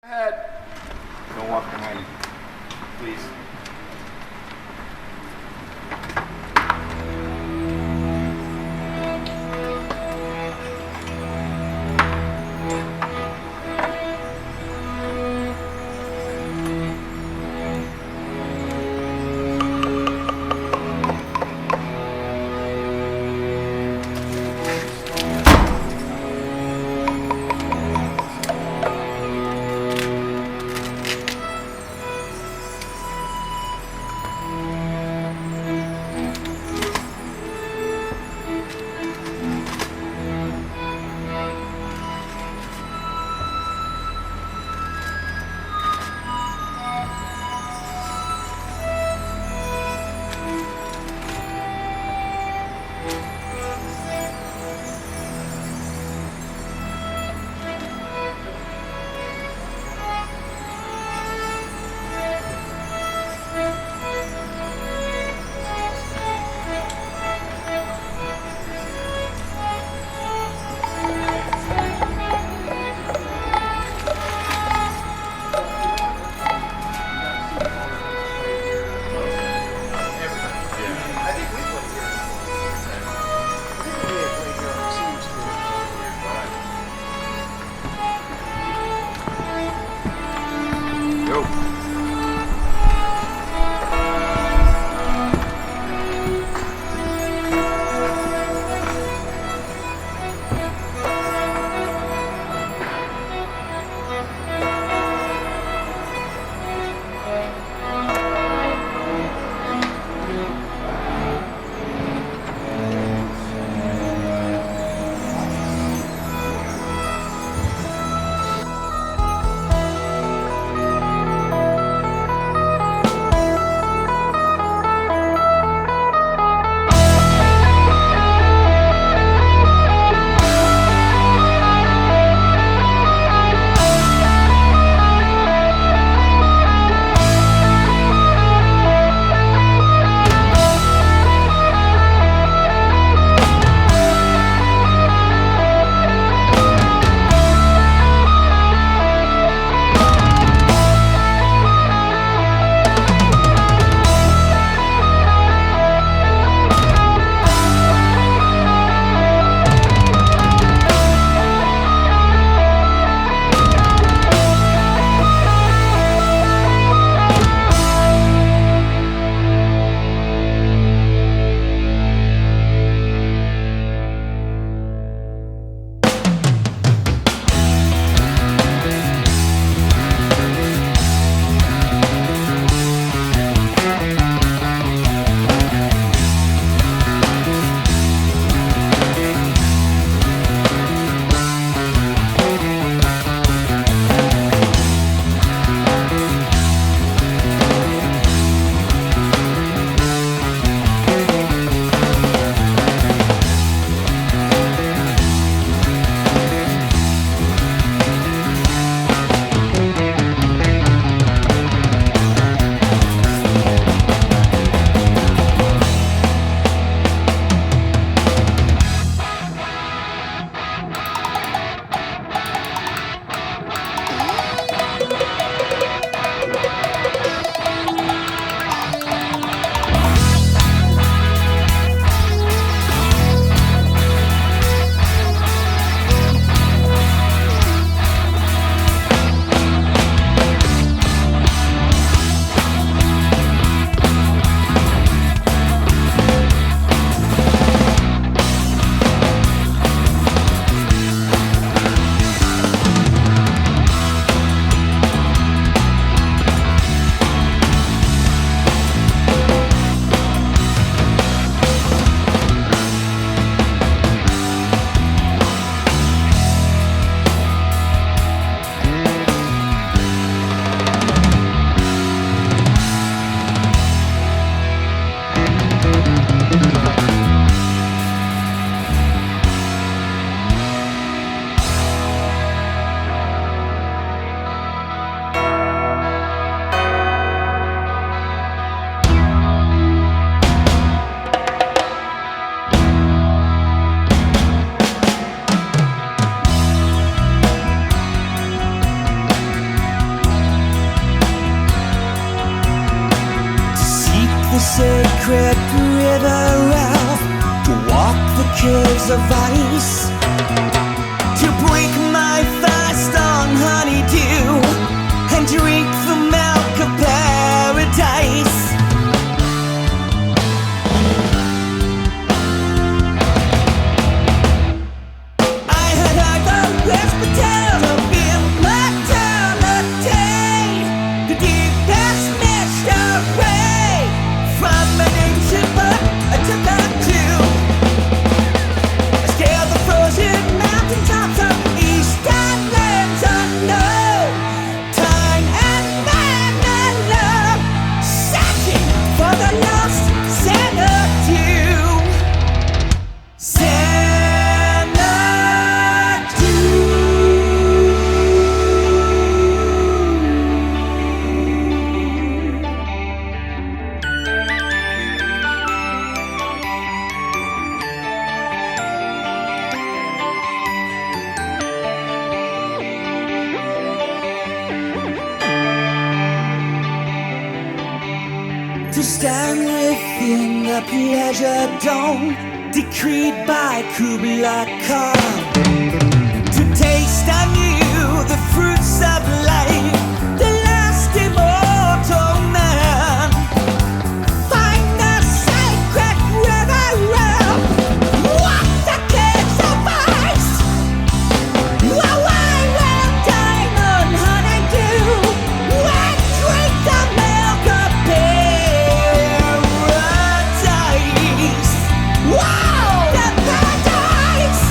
Ahead. Don't walk behind, please. curves of ice to break my fast on honeydew and drink the milk of paradise. I had either respiratory of immortality, the deepest mystery from an ancient book I took a clue. I scaled the frozen mountaintops of eastern lands unknown, time and man and love, searching for the lost Xanadu. To stand within the pleasure dome decreed by Kublai Khan, to taste anew the fruits of life, the last immortal man, find the sacred river realm, walk the caves of ice, while I will dine on honeydew and drink the milk of paradise. Wow, the paradise!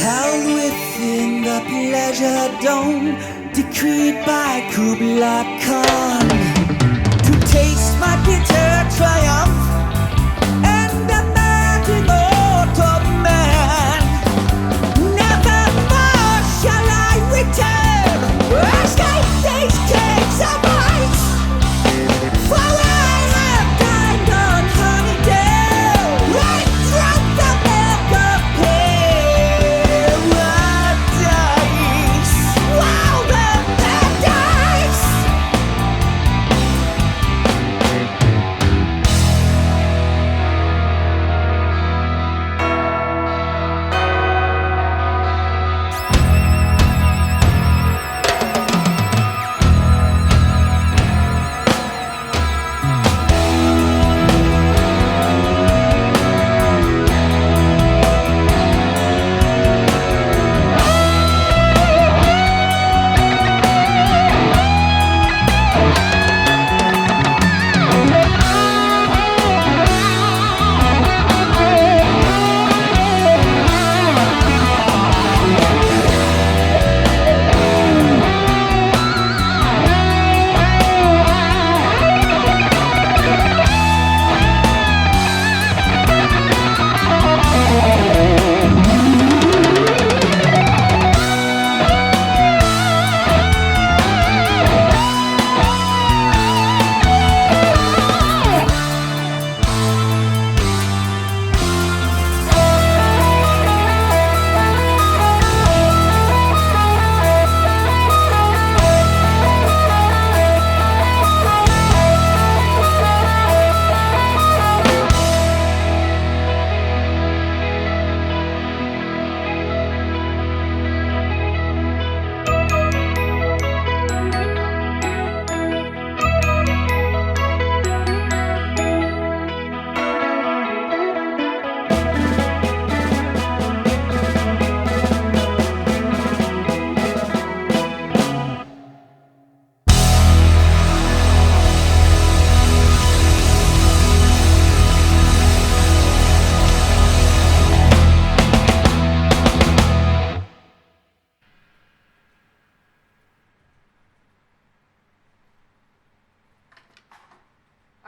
Held within the pleasure dome decreed by Kublai Khan, to taste my bitter triumph and a mad immortal man. Never more shall I return or escape these caves of ice, for I have dined on honeydew and drunk the milk of paradise. Wow, the paradise!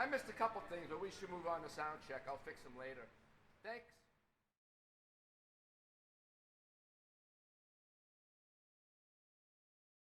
I missed a couple things, but we should move on to sound check. I'll fix them later. Thanks.